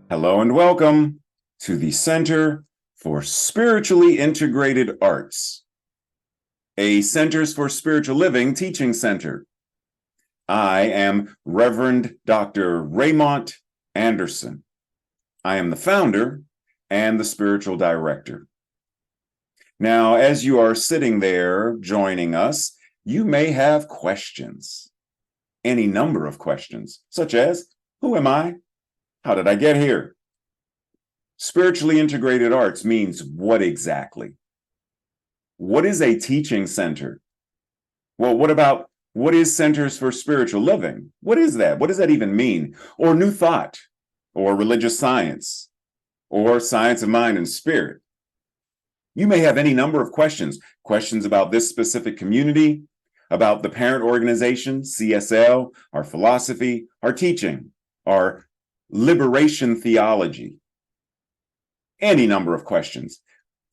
Hello and welcome to the Center for Spiritually Integrated Arts, a Centers for Spiritual Living teaching center. I am Reverend Dr. Raymont Anderson. I am the founder and the spiritual director. Now, as you are sitting there joining us, you may have questions, any number of questions, such as, who am I? How did I get here? Spiritually integrated arts means what exactly? What is a teaching center? Well, what is Centers for Spiritual Living? What is that? What does that even mean? Or New Thought, or religious science, or science of mind and spirit? You may have any number of questions about this specific community, about the parent organization, CSL, our philosophy, our teaching, our liberation theology. Any number of questions.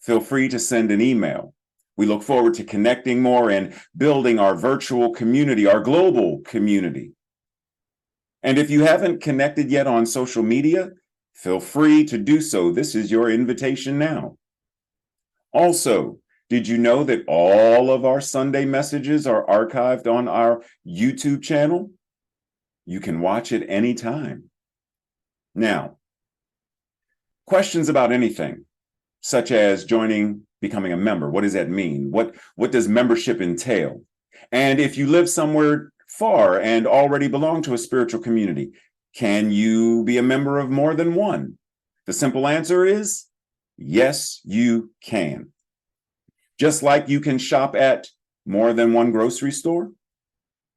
Feel free to send an email. We look forward to connecting more and building our virtual community, our global community. And if you haven't connected yet on social media, feel free to do so. This is your invitation now. Also, did you know that all of our Sunday messages are archived on our YouTube channel? You can watch it anytime. Now, questions about anything, such as becoming a member. What does that mean? What does membership entail? And if you live somewhere far and already belong to a spiritual community, can you be a member of more than one? The simple answer is yes, you can. Just like you can shop at more than one grocery store,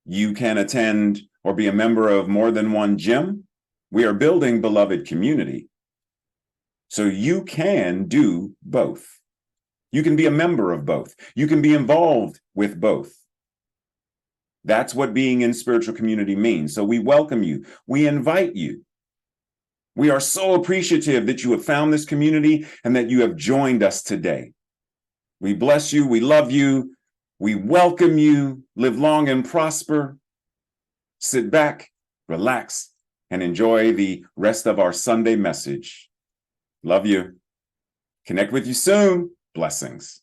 you can attend or be a member of more than one gym. We are building beloved community. So you can do both. You can be a member of both. You can be involved with both. That's what being in spiritual community means. So we welcome you. We invite you. We are so appreciative that you have found this community and that you have joined us today. We bless you. We love you. We welcome you. Live long and prosper. Sit back, relax, and enjoy the rest of our Sunday message. Love you. Connect with you soon. Blessings.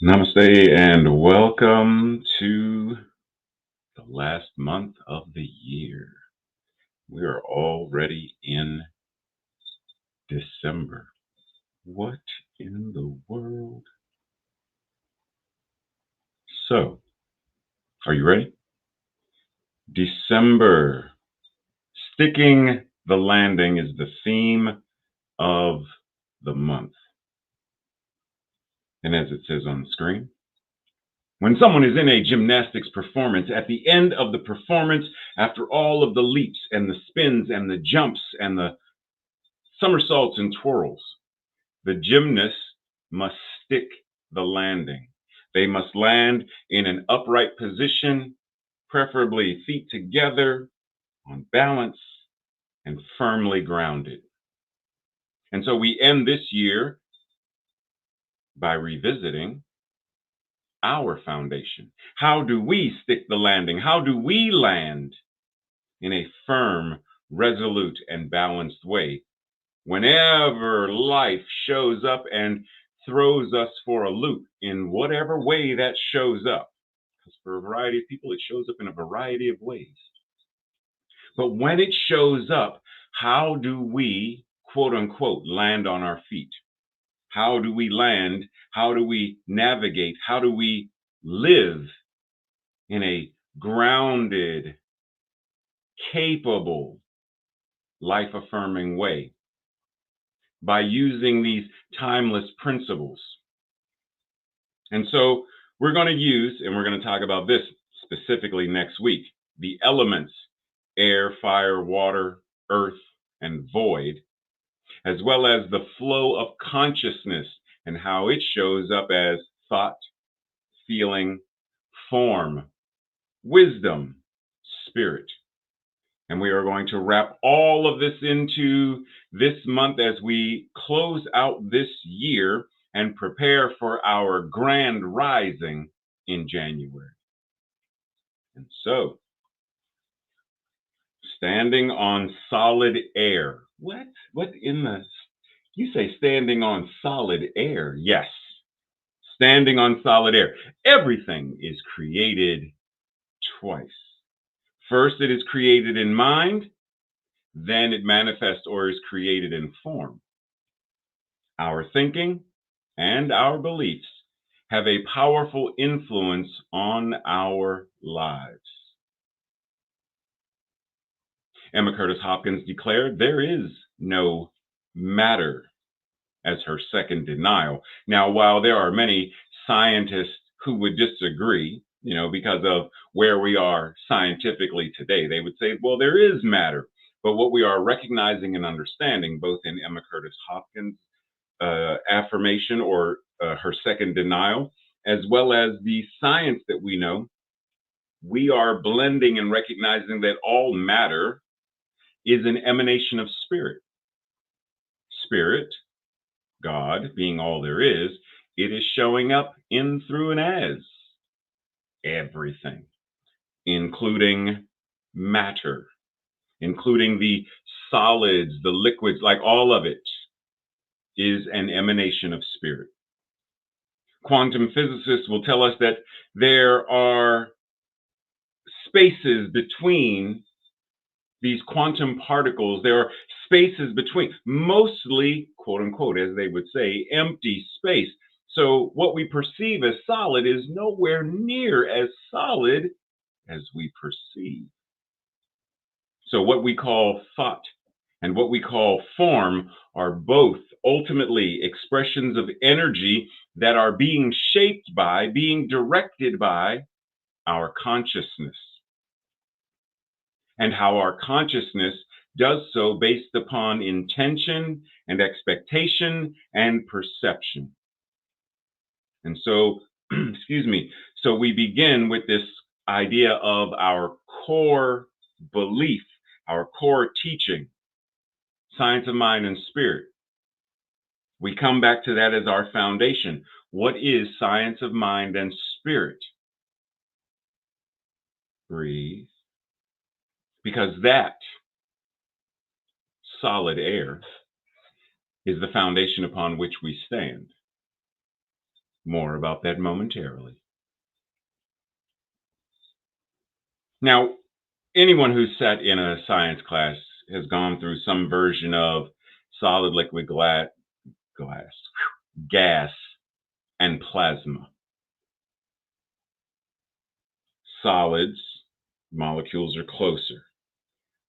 Namaste and welcome to the last month of the year. We are already in December. What in the world? So, are you ready? December. Sticking the landing is the theme of the month. And as it says on the screen, when someone is in a gymnastics performance, at the end of the performance, after all of the leaps and the spins and the jumps and the somersaults and twirls. The gymnasts must stick the landing. They must land in an upright position, preferably feet together, on balance, and firmly grounded. And so we end this year by revisiting our foundation. How do we stick the landing? How do we land in a firm, resolute, and balanced way whenever life shows up and throws us for a loop in whatever way that shows up? Because for a variety of people, it shows up in a variety of ways. But when it shows up, how do we, quote unquote, land on our feet? How do we land? How do we navigate? How do we live in a grounded, capable, life affirming way? By using these timeless principles. And so we're going to use, and we're going to talk about this specifically next week, the elements: air, fire, water, earth, and void, as well as the flow of consciousness and how it shows up as thought, feeling, form, wisdom, spirit. And we are going to wrap all of this into this month as we close out this year and prepare for our grand rising in January. And so, standing on solid air. What in the, you say standing on solid air? Yes, standing on solid air. Everything is created twice. First, it is created in mind, then it manifests or is created in form. Our thinking and our beliefs have a powerful influence on our lives. Emma Curtis Hopkins declared there is no matter as her second denial. Now, while there are many scientists who would disagree, because of where we are scientifically today, they would say, well, there is matter. But what we are recognizing and understanding, both in Emma Curtis Hopkins' affirmation or her second denial, as well as the science that we know, we are blending and recognizing that all matter is an emanation of spirit. Spirit, God being all there is, it is showing up in, through, and as everything, including matter, including the solids, the liquids, like all of it is an emanation of spirit. Quantum physicists will tell us that there are spaces between these quantum particles. There are spaces between, mostly, quote unquote, as they would say, empty space. So what we perceive as solid is nowhere near as solid as we perceive. So what we call thought and what we call form are both ultimately expressions of energy that are being shaped by, being directed by our consciousness. And how our consciousness does so based upon intention and expectation and perception. And so, so we begin with this idea of our core belief, our core teaching, science of mind and spirit. We come back to that as our foundation. What is science of mind and spirit? Breathe. Because that solid air is the foundation upon which we stand. More about that momentarily. Now, anyone who's sat in a science class has gone through some version of solid, liquid, gas, and plasma. Solids, molecules are closer.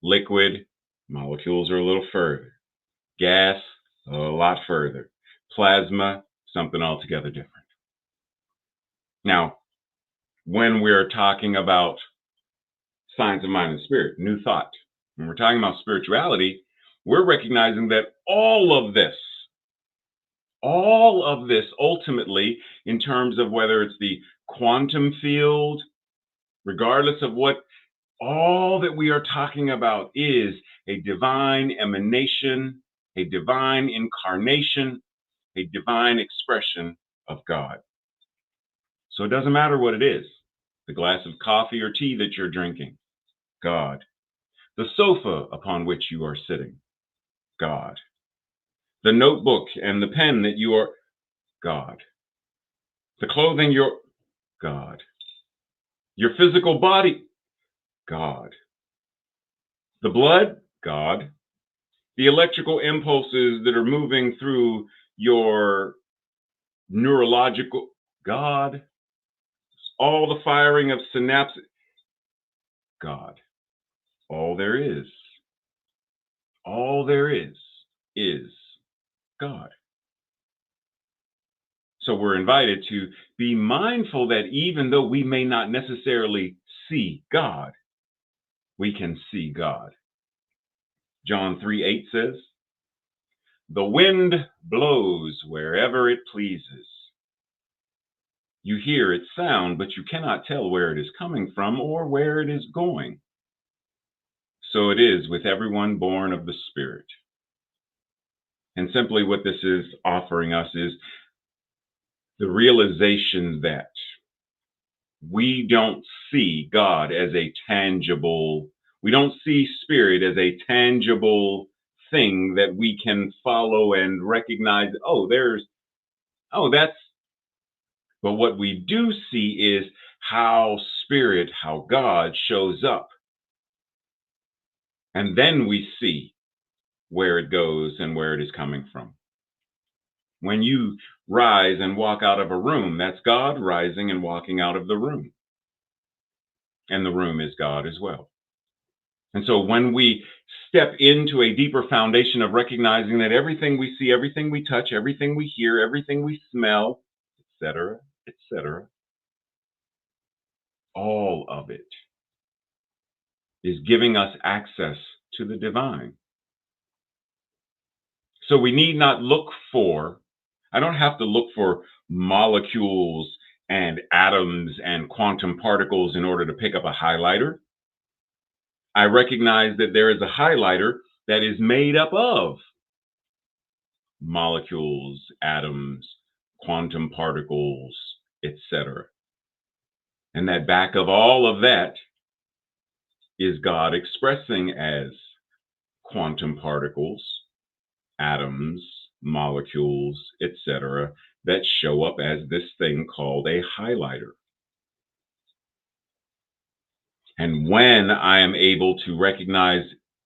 Liquid, molecules are a little further. Gas, a lot further. Plasma, something altogether different. Now, when we're talking about science of mind and spirit, new thought, when we're talking about spirituality, We're recognizing that all of this ultimately, in terms of whether it's the quantum field, regardless of what, all that we are talking about is a divine emanation, a divine incarnation, a divine expression of God. So it doesn't matter what it is, the glass of coffee or tea that you're drinking, God. The sofa upon which you are sitting, God. The notebook and the pen that you are, God. The clothing you're, God. Your physical body, God. The blood, God. The electrical impulses that are moving through your neurological, God. All the firing of synapses, God. All there is God. So we're invited to be mindful that even though we may not necessarily see God, we can see God. John 3:8 says, "The wind blows wherever it pleases. You hear its sound, but you cannot tell where it is coming from or where it is going. So it is with everyone born of the Spirit." And simply what this is offering us is the realization that we don't see God as a tangible, we don't see spirit as a tangible thing that we can follow and recognize, that's, but what we do see is how spirit, how God shows up. And then we see where it goes and where it is coming from. When you rise and walk out of a room, that's God rising and walking out of the room. And the room is God as well. And so when we step into a deeper foundation of recognizing that everything we see, everything we touch, everything we hear, everything we smell, etc., all of it is giving us access to the divine. So we need not look for, I don't have to look for molecules and atoms and quantum particles in order to pick up a highlighter. I recognize that there is a highlighter that is made up of molecules, atoms, quantum particles, etc. And that back of all of that is God expressing as quantum particles, atoms, molecules, etc., that show up as this thing called a highlighter. And when I am able to recognize,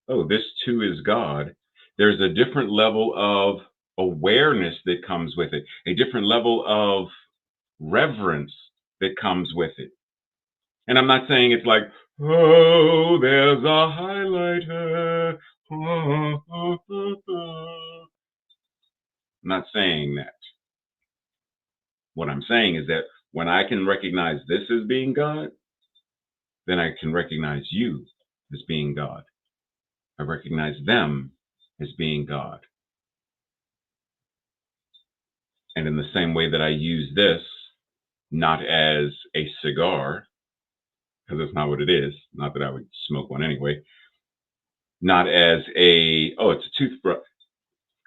this too is God, there's a different level of awareness that comes with it, a different level of reverence that comes with it. And I'm not saying it's like, oh, there's a highlighter. I'm not saying that. What I'm saying is that when I can recognize this as being God, then I can recognize you as being God. I recognize them as being God. And in the same way that I use this, not as a cigar, because that's not what it is, not that I would smoke one anyway, not as it's a toothbrush.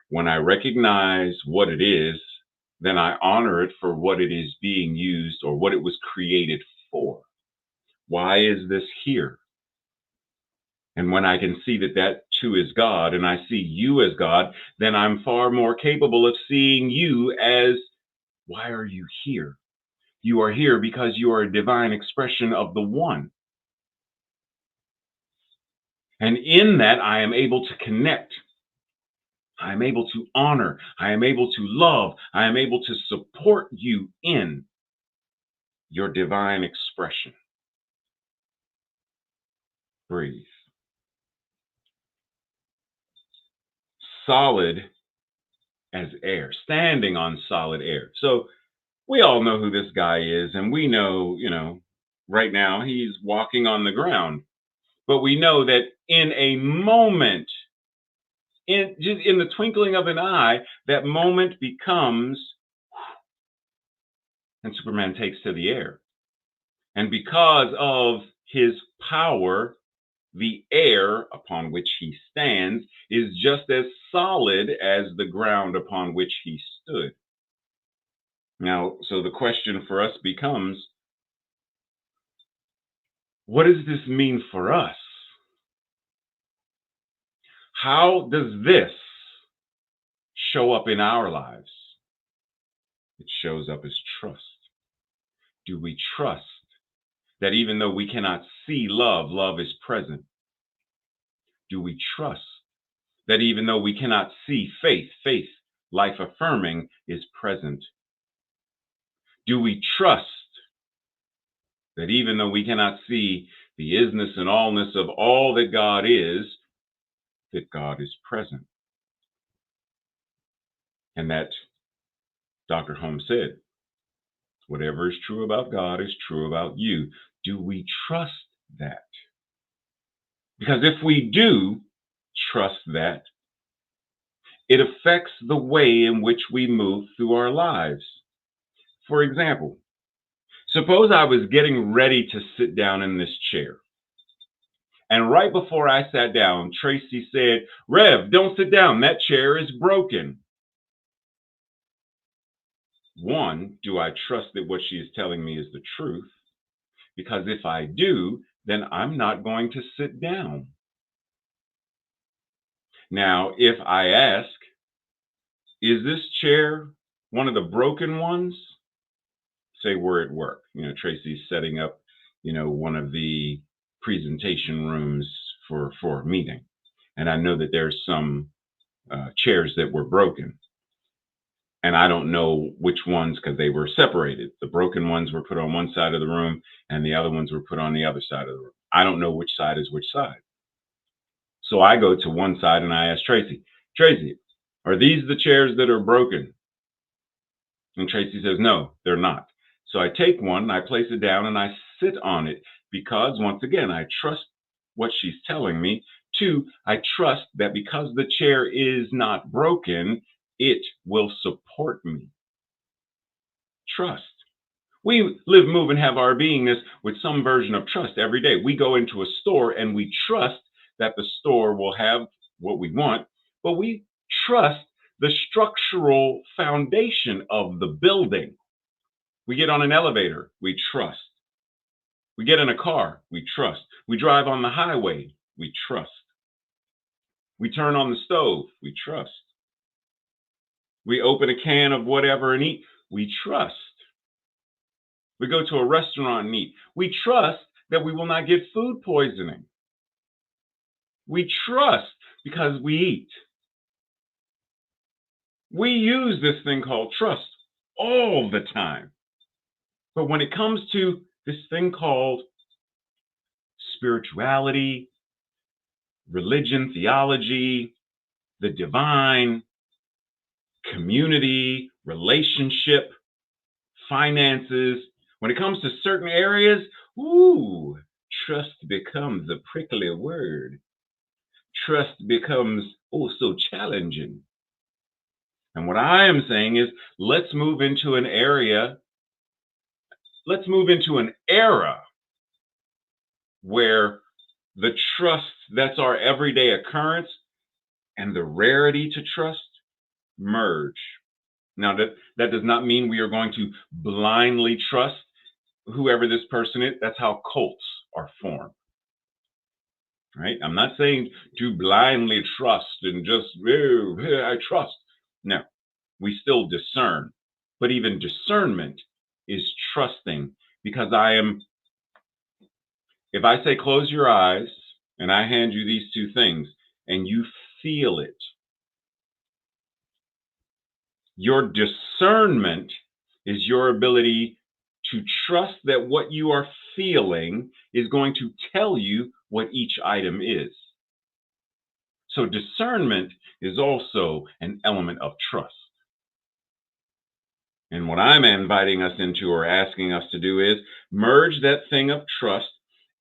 When I recognize what it is, then I honor it for what it is being used or what it was created for. Why is this here? And when I can see that that too is God and I see you as God, then I'm far more capable of seeing you as, why are you here? You are here because you are a divine expression of the one. And in that, I am able to connect. I am able to honor. I am able to love. I am able to support you in your divine expression. Breathe. Solid as air, standing on solid air. So we all know who this guy is, and we know, right now he's walking on the ground. But we know that in a moment, In the twinkling of an eye, that moment becomes, and Superman takes to the air. And because of his power, the air upon which he stands is just as solid as the ground upon which he stood. Now, so the question for us becomes, what does this mean for us? How does this show up in our lives? It shows up as trust. Do we trust that even though we cannot see love, love is present? Do we trust that even though we cannot see faith, faith, life affirming, is present? Do we trust that even though we cannot see the isness and allness of all that God is, that God is present? And that Dr. Holmes said, whatever is true about God is true about you. Do we trust that? Because if we do trust that, it affects the way in which we move through our lives. For example, suppose I was getting ready to sit down in this chair. And right before I sat down, Tracy said, "Rev, don't sit down. That chair is broken." One, do I trust that what she is telling me is the truth? Because if I do, then I'm not going to sit down. Now, if I ask, is this chair one of the broken ones? Say we're at work. Tracy's setting up, one of the presentation rooms for a meeting. And I know that there's some chairs that were broken. And I don't know which ones because they were separated. The broken ones were put on one side of the room and the other ones were put on the other side of the room. I don't know which side is which side. So I go to one side and I ask Tracy, are these the chairs that are broken? And Tracy says, no, they're not. So I take one, I place it down and I sit on it because once again, I trust what she's telling me. Two, I trust that because the chair is not broken, it will support me. Trust. We live, move, and have our beingness with some version of trust every day. We go into a store and we trust that the store will have what we want, but we trust the structural foundation of the building. We get on an elevator, we trust. We get in a car, we trust. We drive on the highway, we trust. We turn on the stove, we trust. We open a can of whatever and eat, we trust. We go to a restaurant and eat. We trust that we will not get food poisoning. We trust because we eat. We use this thing called trust all the time. But when it comes to this thing called spirituality, religion, theology, the divine, community, relationship, finances, when it comes to certain areas, trust becomes a prickly word. Trust becomes so challenging. And what I am saying is, let's move into an era where the trust that's our everyday occurrence and the rarity to trust merge. Now, that does not mean we are going to blindly trust whoever this person is. That's how cults are formed. Right? I'm not saying to blindly trust and just, I trust. No, we still discern. But even discernment is trusting because if I say close your eyes and I hand you these two things and you feel it, your discernment is your ability to trust that what you are feeling is going to tell you what each item is. So discernment is also an element of trust. And what I'm inviting us into or asking us to do is merge that thing of trust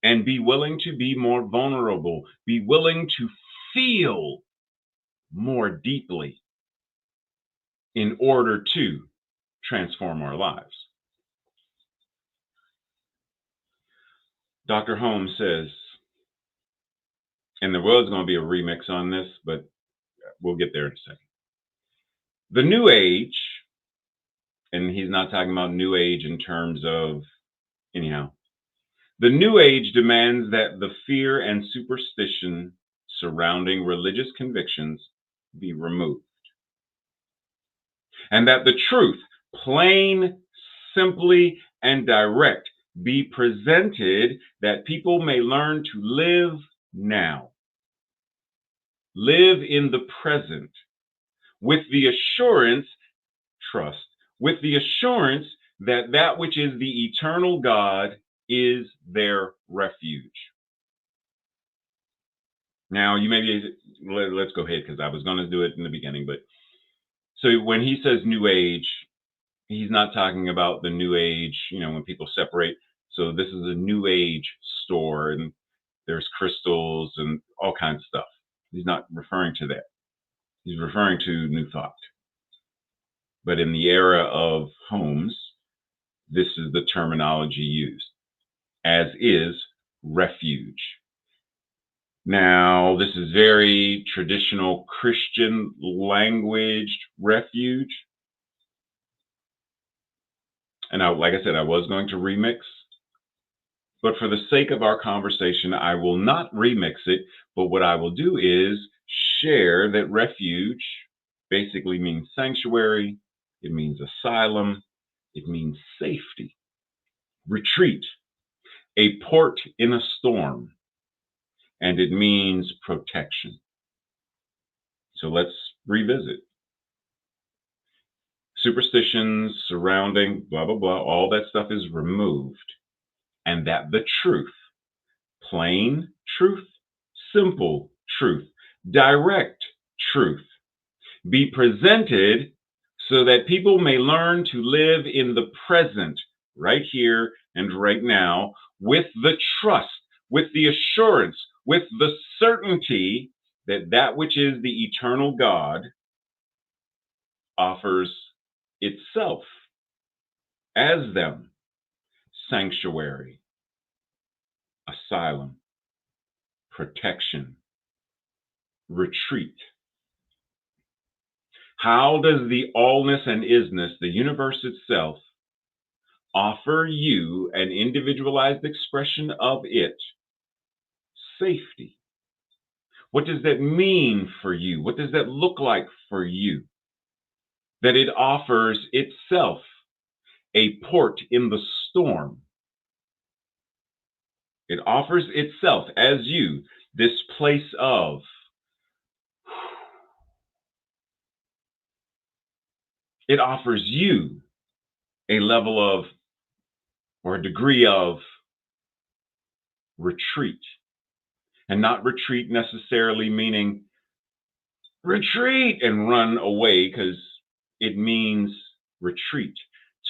and be willing to be more vulnerable, be willing to feel more deeply in order to transform our lives. Dr. Holmes says, and there was going to be a remix on this, but we'll get there in a second. The New Age, and he's not talking about New Age in terms of, anyhow, the New Age demands that the fear and superstition surrounding religious convictions be removed, and that the truth, plain, simply, and direct, be presented that people may learn to live now, live in the present, with the assurance, trust, with the assurance that that which is the eternal God is their refuge. Now, you may be, let's go ahead because I was going to do it in the beginning, but so when he says New Age, he's not talking about the New Age, when people separate. So this is a New Age store and there's crystals and all kinds of stuff. He's not referring to that. He's referring to New Thought. But in the era of Holmes, this is the terminology used, as is refuge. Now, this is very traditional Christian language, refuge. And like I said, I was going to remix, but for the sake of our conversation, I will not remix it. But what I will do is share that refuge basically means sanctuary. It means asylum. It means safety, retreat, a port in a storm, and it means protection. So let's revisit. Superstitions surrounding blah, blah, blah, all that stuff is removed. And that the truth, plain truth, simple truth, direct truth, be presented so that people may learn to live in the present, right here and right now, with the trust, with the assurance, with the certainty that that which is the eternal God offers itself as them sanctuary, asylum, protection, retreat. How does the allness and isness, the universe itself, offer you an individualized expression of it safety? What does that mean for you? What does that look like for you? That it offers itself a port in the storm. It offers itself as you this place of it offers you a level of or a degree of retreat. And not retreat necessarily meaning retreat and run away, because it means retreat,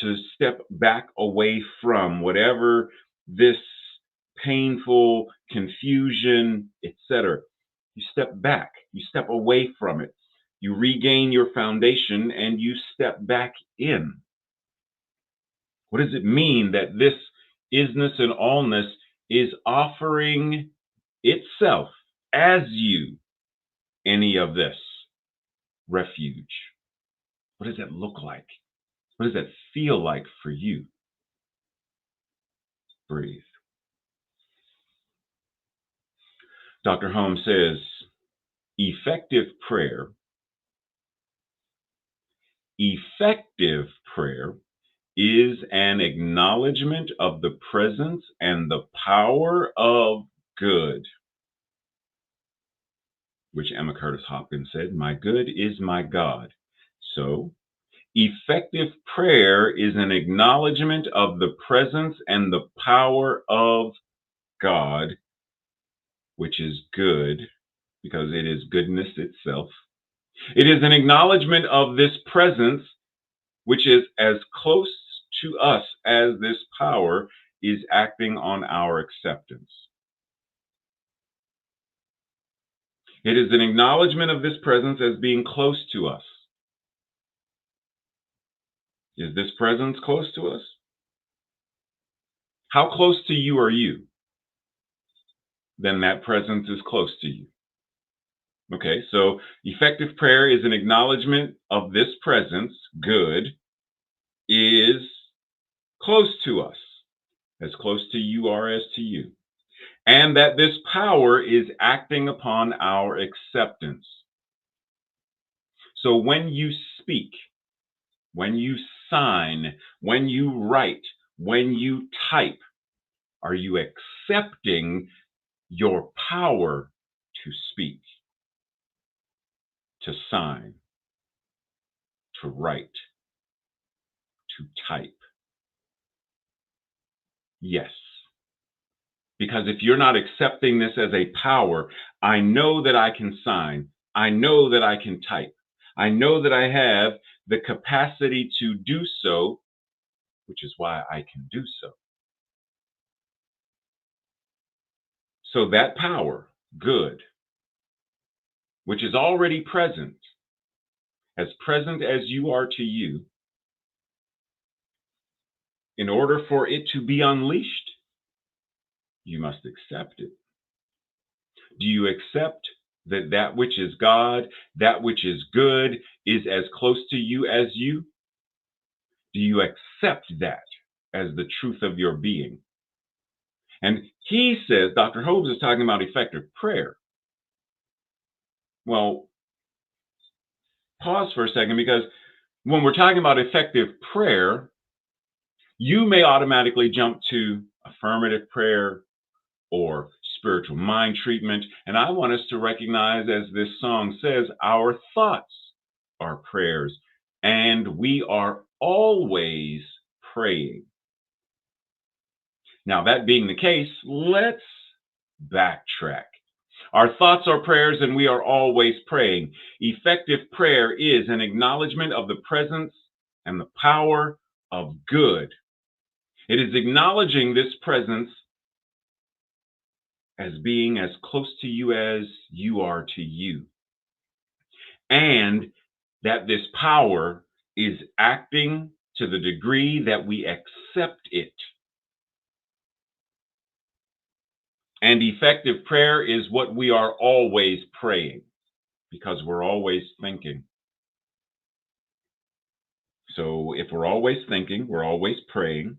to step back away from whatever this painful confusion, etc. You step back, you step away from it, you regain your foundation, and you step back in. What does it mean that this isness and allness is offering itself as you any of this refuge? What does that look like? What does that feel like for you? Breathe. Dr. Holmes says, effective prayer is an acknowledgement of the presence and the power of good, which Emma Curtis Hopkins said, my good is my God. So, effective prayer is an acknowledgement of the presence and the power of God, which is good, because it is goodness itself. It is an acknowledgement of this presence, which is as close to us as this power is acting on our acceptance. It is an acknowledgement of this presence as being close to us. Is this presence close to us? How close to you are you? Then that presence is close to you. Okay, so effective prayer is an acknowledgement of this presence, good, is close to us, as close to you are as to you, and that this power is acting upon our acceptance. So when you speak, when you sign, when you write, when you type, are you accepting your power to speak, to sign, to write, to type? Yes. Because if you're not accepting this as a power, I know that I can sign. I know that I can type. I know that I have the capacity to do so, which is why I can do so. So that power, good, which is already present as you are to you, in order for it to be unleashed, you must accept it. Do you accept that that which is God, that which is good, is as close to you as you? Do you accept that as the truth of your being? And he says, Dr. Hobbes is talking about effective prayer. Well, pause for a second, because when we're talking about effective prayer, you may automatically jump to affirmative prayer or spiritual mind treatment. And I want us to recognize, as this song says, our thoughts are prayers, and we are always praying. Now, that being the case, let's backtrack. Our thoughts are prayers, and we are always praying. Effective prayer is an acknowledgement of the presence and the power of good. It is acknowledging this presence as being as close to you as you are to you, and that this power is acting to the degree that we accept it. And effective prayer is what we are always praying, because we're always thinking. So if we're always thinking, we're always praying.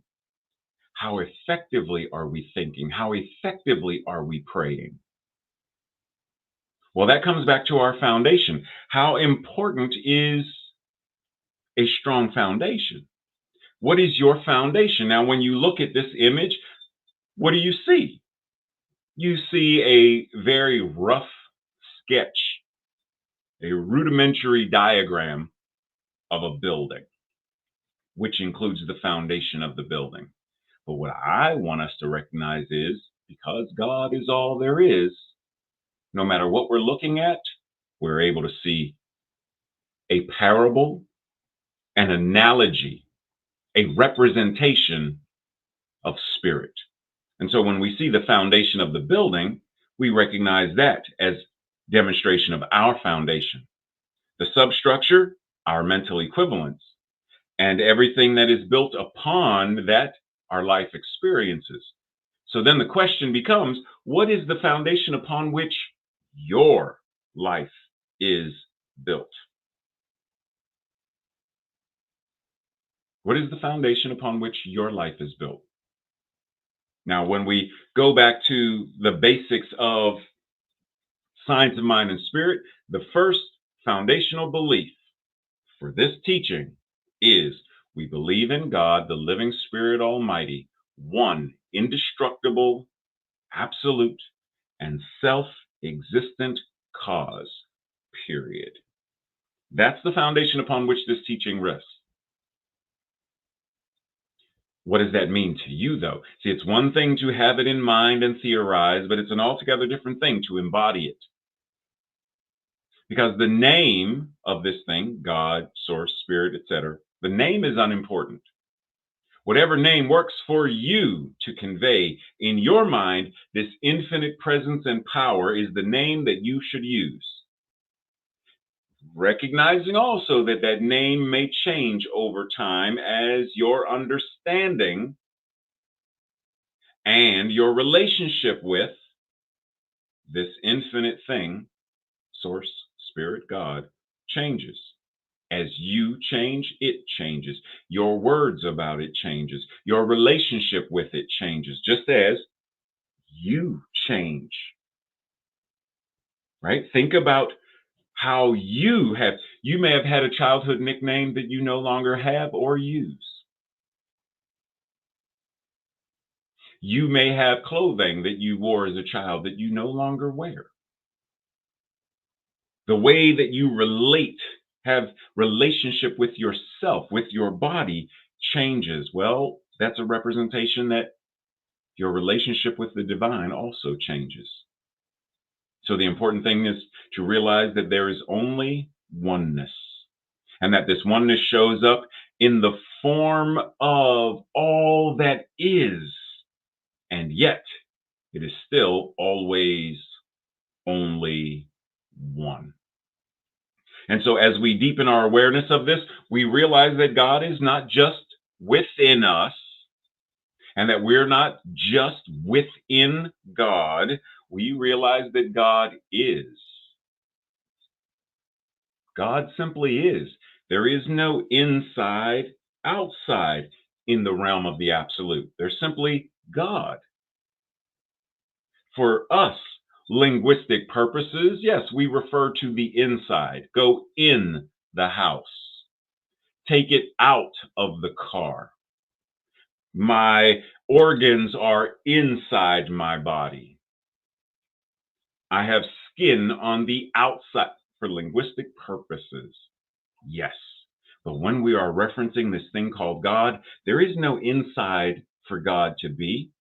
How effectively are we thinking? How effectively are we praying? Well, that comes back to our foundation. How important is a strong foundation? What is your foundation? Now, when you look at this image, what do you see? You see a very rough sketch, a rudimentary diagram of a building, which includes the foundation of the building. But what I want us to recognize is, because God is all there is, no matter what we're looking at, we're able to see a parable, an analogy, a representation of spirit. And so when we see the foundation of the building, we recognize that as demonstration of our foundation. The substructure, our mental equivalents, and everything that is built upon that, our life experiences. So then the question becomes, what is the foundation upon which your life is built? What is the foundation upon which your life is built? Now, when we go back to the basics of science of mind and spirit, the first foundational belief for this teaching is we believe in God, the living Spirit Almighty, one indestructible, absolute, and self-existent cause, period. That's the foundation upon which this teaching rests. What does that mean to you, though? See, it's one thing to have it in mind and theorize, but it's an altogether different thing to embody it. Because the name of this thing, God, source, spirit, etc., the name is unimportant. Whatever name works for you to convey in your mind this infinite presence and power is the name that you should use. Recognizing also that that name may change over time as your understanding and your relationship with this infinite thing, source, spirit, God, changes. As you change, it changes. Your words about it changes. Your relationship with it changes, just as you change. Right? Think about how you may have had a childhood nickname that you no longer have or use. You may have clothing that you wore as a child that you no longer wear. The way that you have relationship with yourself, with your body changes. Well, that's a representation that your relationship with the divine also changes. So the important thing is to realize that there is only oneness, and that this oneness shows up in the form of all that is, and yet it is still always only one. And so as we deepen our awareness of this, we realize that God is not just within us, and that we're not just within God. We realize that God is. God simply is. There is no inside, outside in the realm of the absolute. There's simply God. For us, linguistic purposes, yes, we refer to the inside. Go in the house. Take it out of the car. My organs are inside my body. I have skin on the outside for linguistic purposes. Yes. But when we are referencing this thing called God, there is no inside for God to be.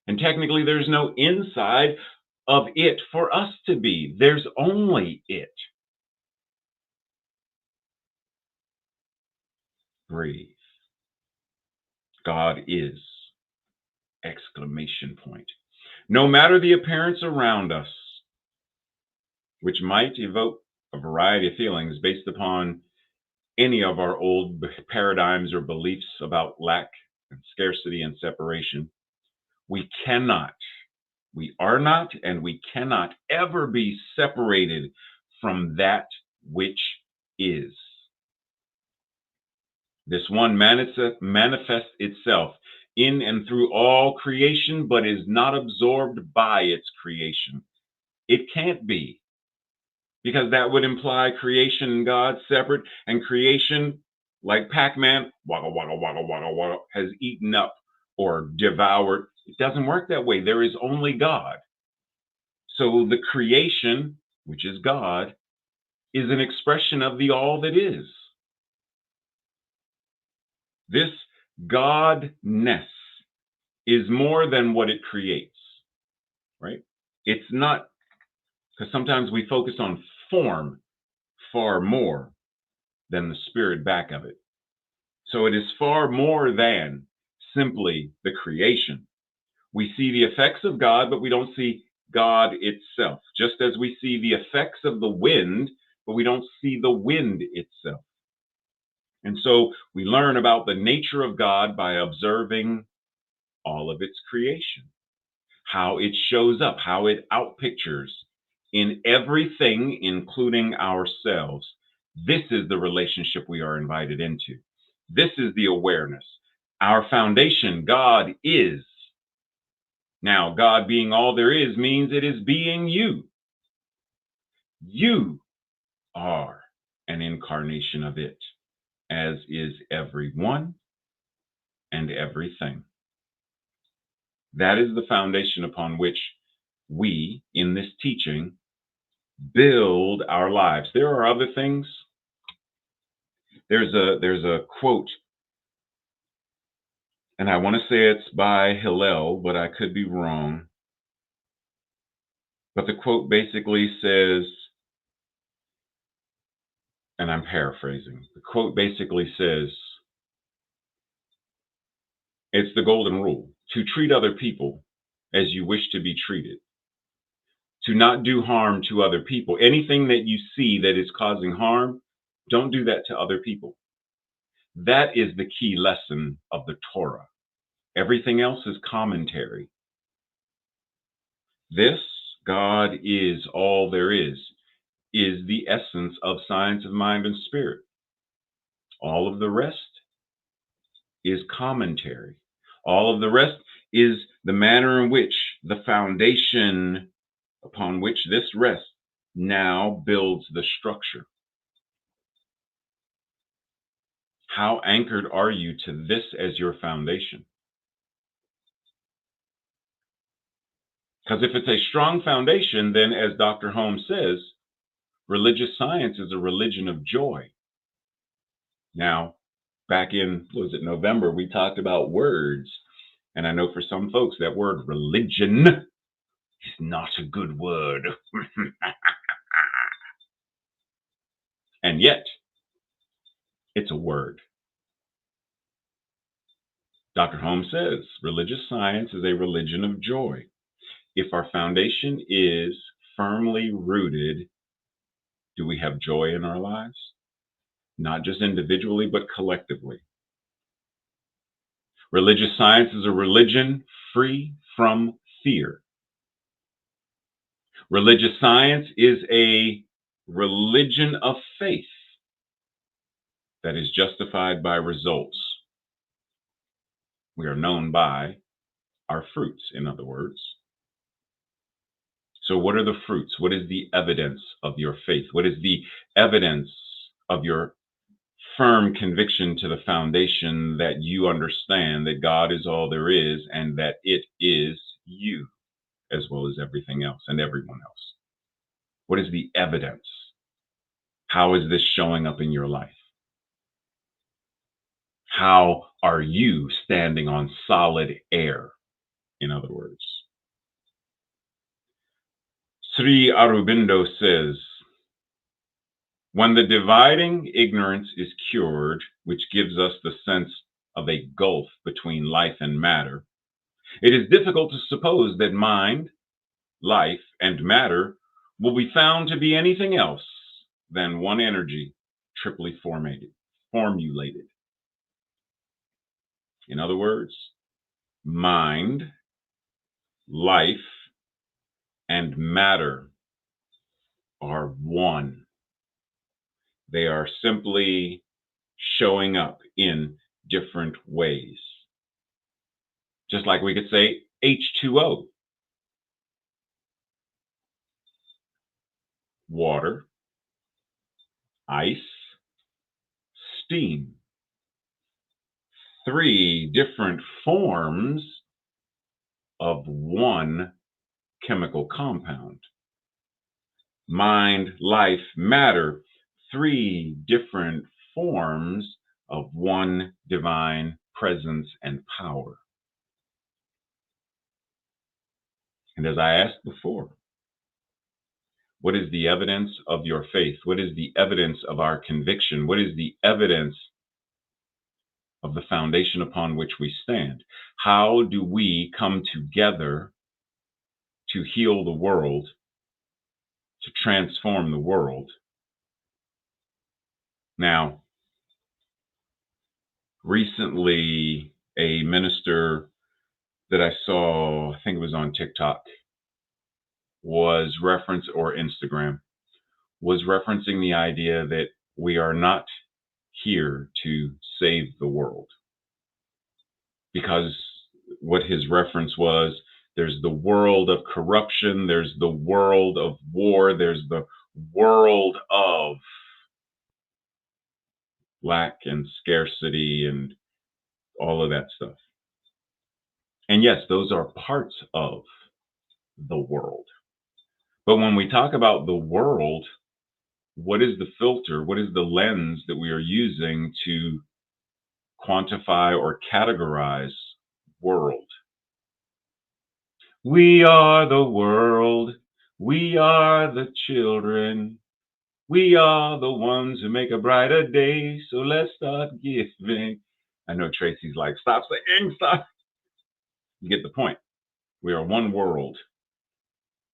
And technically, there's no inside of it for us to be. There's only it. Breathe. God is! Exclamation point. No matter the appearance around us, which might evoke a variety of feelings based upon any of our old paradigms or beliefs about lack and scarcity and separation, we are not, and we cannot ever be separated from that which is. This one manifests itself in and through all creation, but is not absorbed by its creation. It can't be, because that would imply creation and God separate, and creation, like Pac-Man, wagga, wagga, wagga, wagga, wagga, has eaten up or devoured. It doesn't work that way. There is only God. So the creation, which is God, is an expression of the all that is. This Godness is more than what it creates, right? It's not, because sometimes we focus on form far more than the spirit back of it. So it is far more than simply the creation. We see the effects of God, but we don't see God itself. Just as we see the effects of the wind, but we don't see the wind itself. And so we learn about the nature of God by observing all of its creation, how it shows up, how it outpictures in everything, including ourselves. This is the relationship we are invited into. This is the awareness. Our foundation, God is. Now, God being all there is means it is being you. You are an incarnation of it, as is everyone and everything. That is the foundation upon which we, in this teaching, build our lives. There are other things. There's a quote, and I want to say it's by Hillel, but I could be wrong. But the quote basically says, and I'm paraphrasing, the quote basically says, It's the golden rule to treat other people as you wish to be treated, to not do harm to other people. Anything that you see that is causing harm, don't do that to other people. That is the key lesson of the Torah. Everything else is commentary. This, God is all there is the essence of science of mind and spirit. All of the rest is commentary. All of the rest is the manner in which the foundation upon which this rests now builds the structure. How anchored are you to this as your foundation? Because if it's a strong foundation, then as Dr. Holmes says, religious science is a religion of joy. Now, back in, was it November, we talked about words. And I know for some folks that word religion is not a good word. And yet, it's a word. Dr. Holmes says religious science is a religion of joy. If our foundation is firmly rooted, do we have joy in our lives? Not just individually, but collectively. Religious science is a religion free from fear. Religious science is a religion of faith that is justified by results. We are known by our fruits, in other words. So what are the fruits? What is the evidence of your faith? What is the evidence of your firm conviction to the foundation that you understand that God is all there is and that it is you as well as everything else and everyone else? What is the evidence? How is this showing up in your life? How are you standing on solid air, in other words? Sri Aurobindo says, when the dividing ignorance is cured, which gives us the sense of a gulf between life and matter, it is difficult to suppose that mind, life, and matter will be found to be anything else than one energy triply formulated. In other words, mind, life, and matter are one. They are simply showing up in different ways. Just like we could say H2O, water, ice, steam. Three different forms of one chemical compound. Mind, life, matter, three different forms of one divine presence and power. And as I asked before, what is the evidence of your faith? What is the evidence of our conviction? What is the evidence of the foundation upon which we stand? How do we come together to heal the world, to transform the world? Now, recently, a minister that I saw, I think it was on TikTok, was or Instagram, was referencing the idea that we are not here to save the world. Because what his reference was, there's the world of corruption, there's the world of war, there's the world of lack and scarcity and all of that stuff. And yes, those are parts of the world. But when we talk about the world, what is the filter? What is the lens that we are using to quantify or categorize world? We are the world. We are the children. We are the ones who make a brighter day. So let's start giving. I know Tracy's like, stop saying stop. You get the point. We are one world.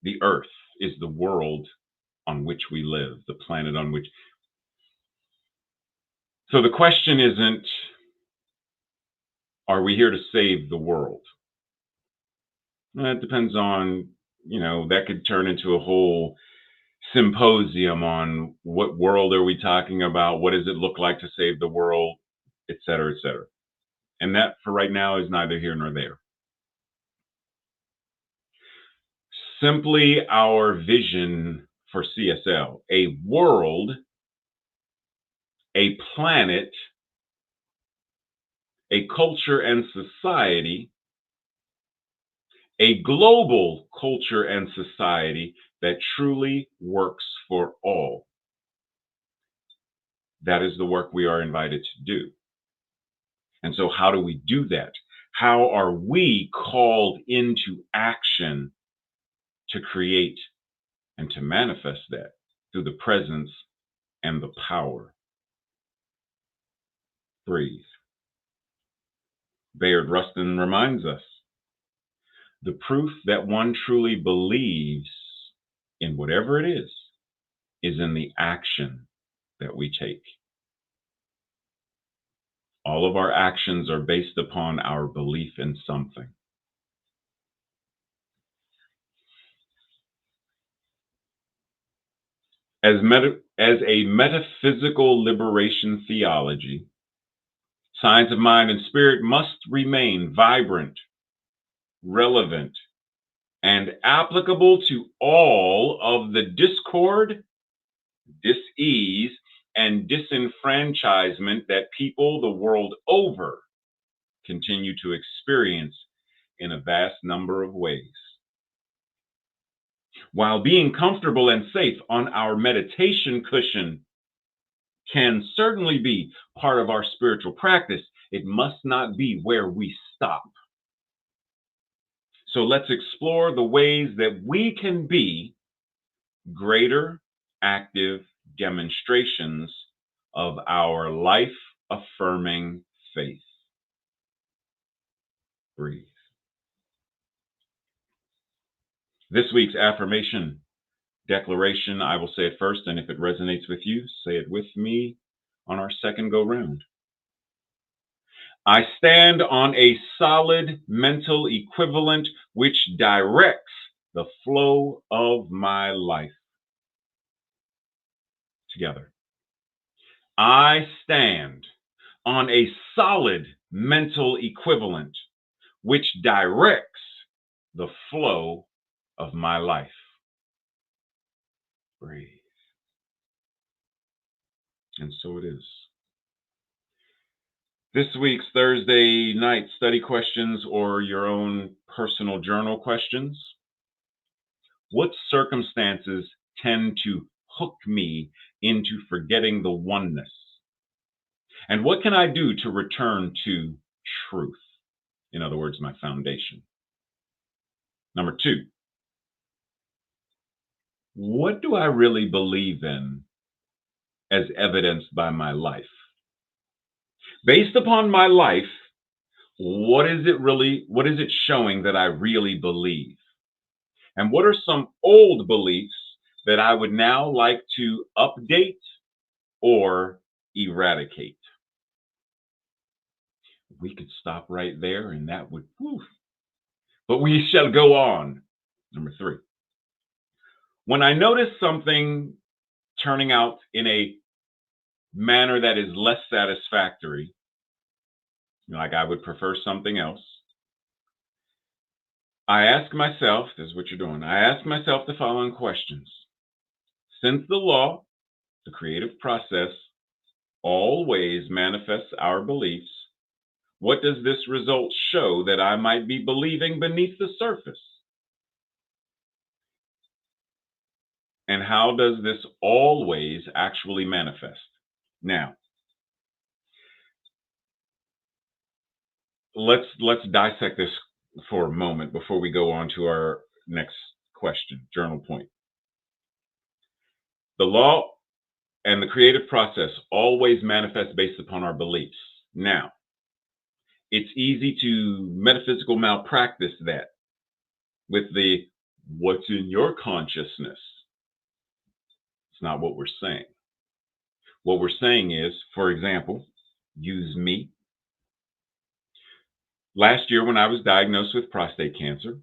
The earth is the world on which we live, the planet on which. So the question isn't, are we here to save the world? It depends on, that could turn into a whole symposium on what world are we talking about? What does it look like to save the world, et cetera, et cetera. And that for right now is neither here nor there. Simply our vision for CSL, a world, a planet, a culture and society, a global culture and society that truly works for all. That is the work we are invited to do. And so, how do we do that? How are we called into action to create and to manifest that through the presence and the power? Breathe. Bayard Rustin reminds us the proof that one truly believes in whatever it is in the action that we take. All of our actions are based upon our belief in something. As a metaphysical liberation theology, science of mind and spirit must remain vibrant, relevant, and applicable to all of the discord, dis-ease, and disenfranchisement that people the world over continue to experience in a vast number of ways. While being comfortable and safe on our meditation cushion can certainly be part of our spiritual practice, it must not be where we stop. So let's explore the ways that we can be greater active demonstrations of our life-affirming faith. Breathe. This week's affirmation declaration, I will say it first, and if it resonates with you, say it with me on our second go round. I stand on a solid mental equivalent which directs the flow of my life. Together. I stand on a solid mental equivalent which directs the flow of my life. Breathe. And so it is. This week's Thursday night study questions or your own personal journal questions. What circumstances tend to hook me into forgetting the oneness? And what can I do to return to truth? In other words, my foundation. Number 2, what do I really believe in as evidenced by my life? Based upon my life, what is it showing that I really believe? And what are some old beliefs that I would now like to update or eradicate? We could stop right there and that would, but we shall go on. Number 3, when I notice something turning out in a manner that is less satisfactory, like I would prefer something else, I ask myself, this is what you're doing, I ask myself the following questions. Since the law, the creative process, always manifests our beliefs, what does this result show that I might be believing beneath the surface? And how does this always actually manifest? Now, let's dissect this for a moment before we go on to our next question, journal point. The law and the creative process always manifest based upon our beliefs. Now, It's easy to metaphysical malpractice that with the what's in your consciousness. It's not what we're saying. What we're saying is, for example, use me. Last year, when I was diagnosed with prostate cancer,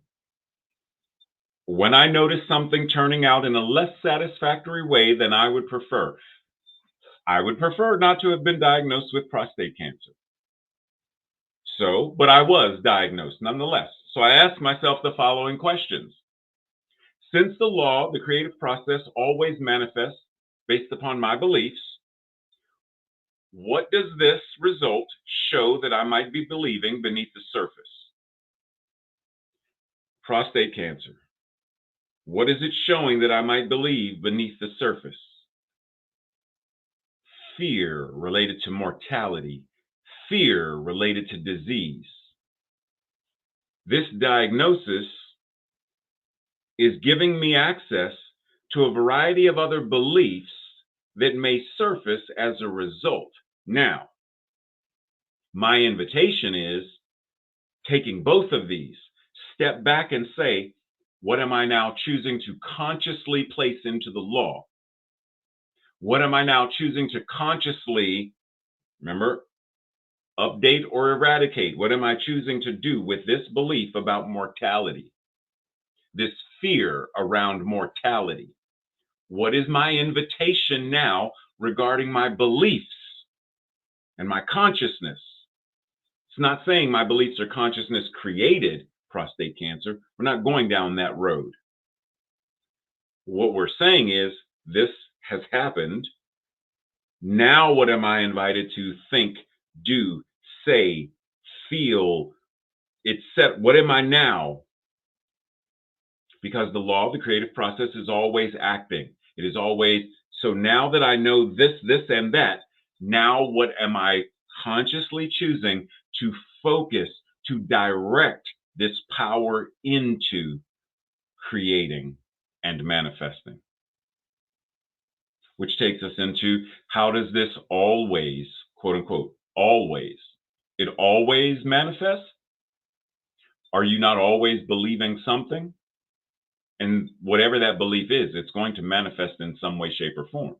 when I noticed something turning out in a less satisfactory way than I would prefer not to have been diagnosed with prostate cancer. So, but I was diagnosed nonetheless. So I asked myself the following questions. Since the law, the creative process always manifests based upon my beliefs, what does this result show that I might be believing beneath the surface? Prostate cancer. What is it showing that I might believe beneath the surface? Fear related to mortality, fear related to disease. This diagnosis is giving me access to a variety of other beliefs that may surface as a result. Now, my invitation is taking both of these, step back and say, what am I now choosing to consciously place into the law? What am I now choosing to consciously, remember, update or eradicate? What am I choosing to do with this belief about mortality? This fear around mortality? What is my invitation now regarding my beliefs and my consciousness? It's not saying my beliefs or consciousness created prostate cancer. We're not going down that road. What we're saying is this has happened. Now, what am I invited to think, do, say, feel? It's set. What am I now? Because the law of the creative process is always acting. It is always, so now that I know this, and that, now what am I consciously choosing to focus, to direct this power into creating and manifesting? Which takes us into, how does this always, quote unquote, always, it always manifests? Are you not always believing something? And whatever that belief is, it's going to manifest in some way, shape, or form.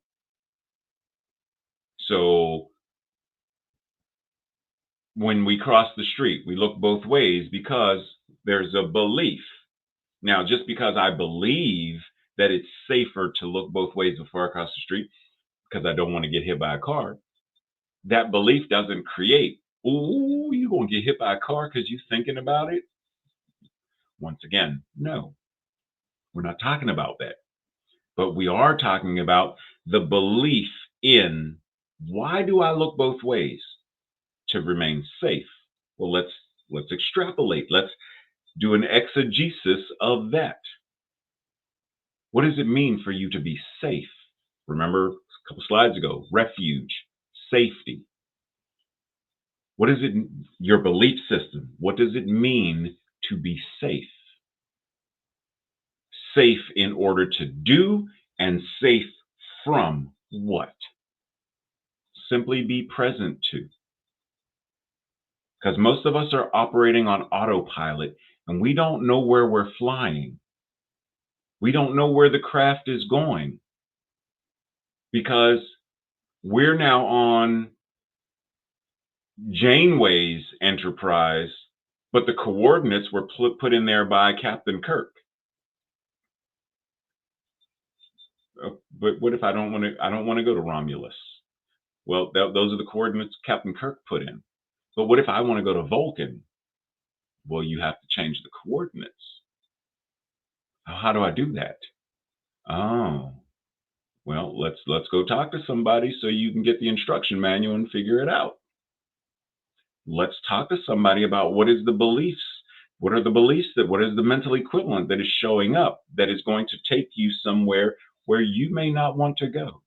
So when we cross the street, we look both ways because there's a belief. Now, just because I believe that it's safer to look both ways before I cross the street, because I don't want to get hit by a car, that belief doesn't create, oh, you're going to get hit by a car because you're thinking about it. Once again, no, we're not talking about that. But we are talking about the belief in, why do I look both ways? To remain safe. Well, let's extrapolate. Let's do an exegesis of that. What does it mean for you to be safe? Remember a couple slides ago, refuge, safety. What is it, your belief system? What does it mean to be safe? Safe in order to do, and safe from what? Simply be present to. Because most of us are operating on autopilot and we don't know where we're flying. We don't know where the craft is going because we're now on Janeway's Enterprise, but the coordinates were put in there by Captain Kirk. But what if I don't want to go to Romulus? Well, those are the coordinates Captain Kirk put in. But what if I want to go to Vulcan? Well, you have to change the coordinates. How do I do that? Oh, well, let's go talk to somebody so you can get the instruction manual and figure it out. Let's talk to somebody about what is the beliefs. What are the beliefs what is the mental equivalent that is showing up that is going to take you somewhere where you may not want to go,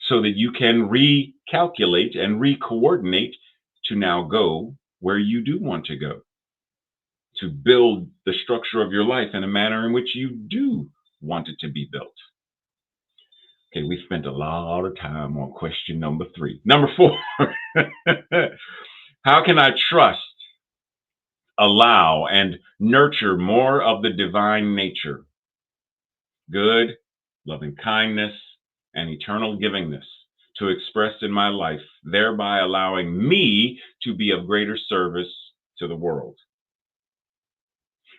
so that you can recalculate and recoordinate to now go where you do want to go, to build the structure of your life in a manner in which you do want it to be built. Okay, we spent a lot of time on question number 3. Number 4. How can I trust, allow, and nurture more of the divine nature, good, loving kindness, and eternal givingness to express in my life, thereby allowing me to be of greater service to the world?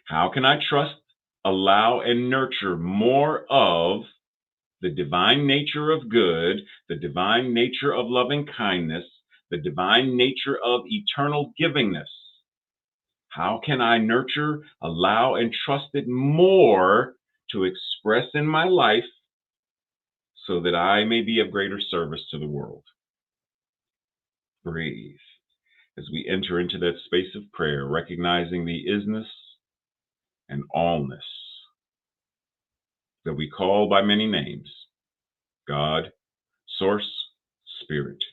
How can I trust, allow, and nurture more of the divine nature of good, the divine nature of loving kindness, the divine nature of eternal givingness? How can I nurture, allow, and trust it more to express in my life so that I may be of greater service to the world? Breathe as we enter into that space of prayer, recognizing the isness and allness that we call by many names: God, Source, Spirit.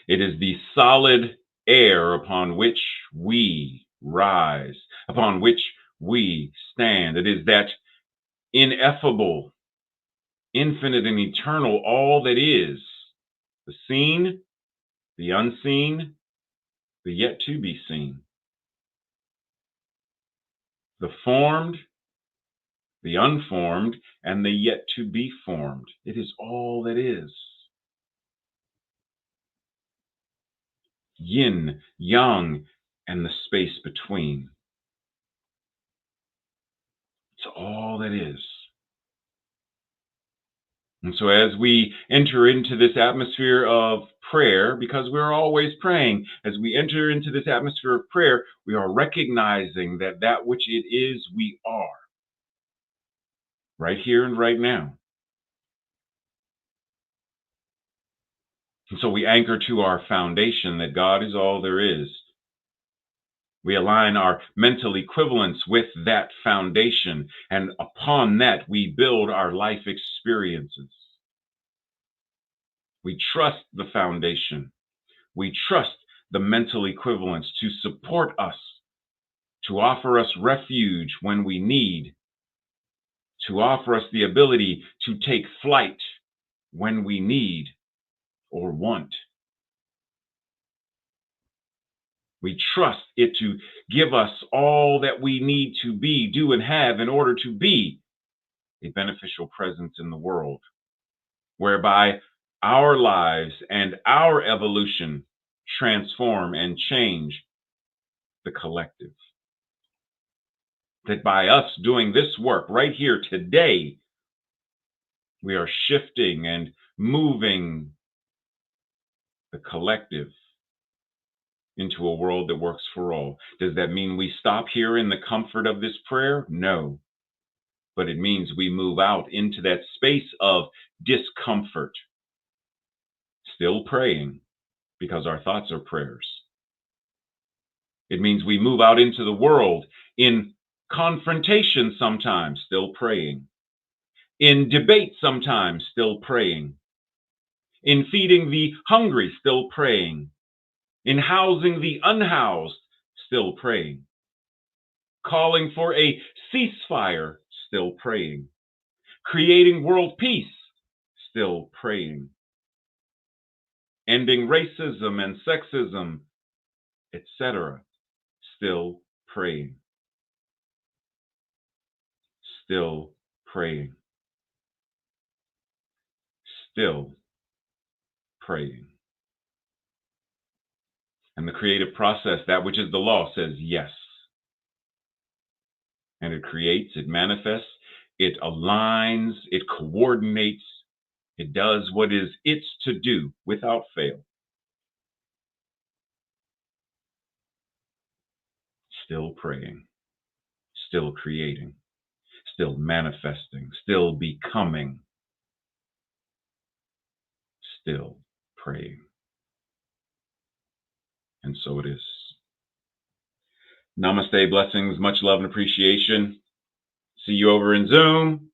It is the solid air upon which we rise, upon which we stand. It is that ineffable, infinite, and eternal all that is, the seen, the unseen, the yet to be seen, the formed, the unformed, and the yet to be formed. It is all that is. Yin, yang, and the space between. It's all that is. And so, as we enter into this atmosphere of prayer, because we're always praying, as we enter into this atmosphere of prayer, we are recognizing that that which it is, we are right here and right now. And so, we anchor to our foundation that God is all there is. We align our mental equivalence with that foundation, and upon that, we build our life experiences. We trust the foundation. We trust the mental equivalence to support us, to offer us refuge when we need, to offer us the ability to take flight when we need or want. We trust it to give us all that we need to be, do, and have in order to be a beneficial presence in the world, whereby our lives and our evolution transform and change the collective. That by us doing this work right here today, we are shifting and moving the collective into a world that works for all. Does that mean we stop here in the comfort of this prayer? No. But it means we move out into that space of discomfort, still praying because our thoughts are prayers. It means we move out into the world in confrontation sometimes, still praying. In debate sometimes, still praying. In feeding the hungry, still praying. In housing the unhoused, still praying. Calling for a ceasefire, still praying. Creating world peace, still praying. Ending racism and sexism, etc., still praying. Still praying. Still praying. And the creative process, that which is the law, says yes. And it creates, it manifests, it aligns, it coordinates, it does what is its to do without fail. Still praying, still creating, still manifesting, still becoming, still praying. And so it is. Namaste, blessings, much love and appreciation. See you over in Zoom.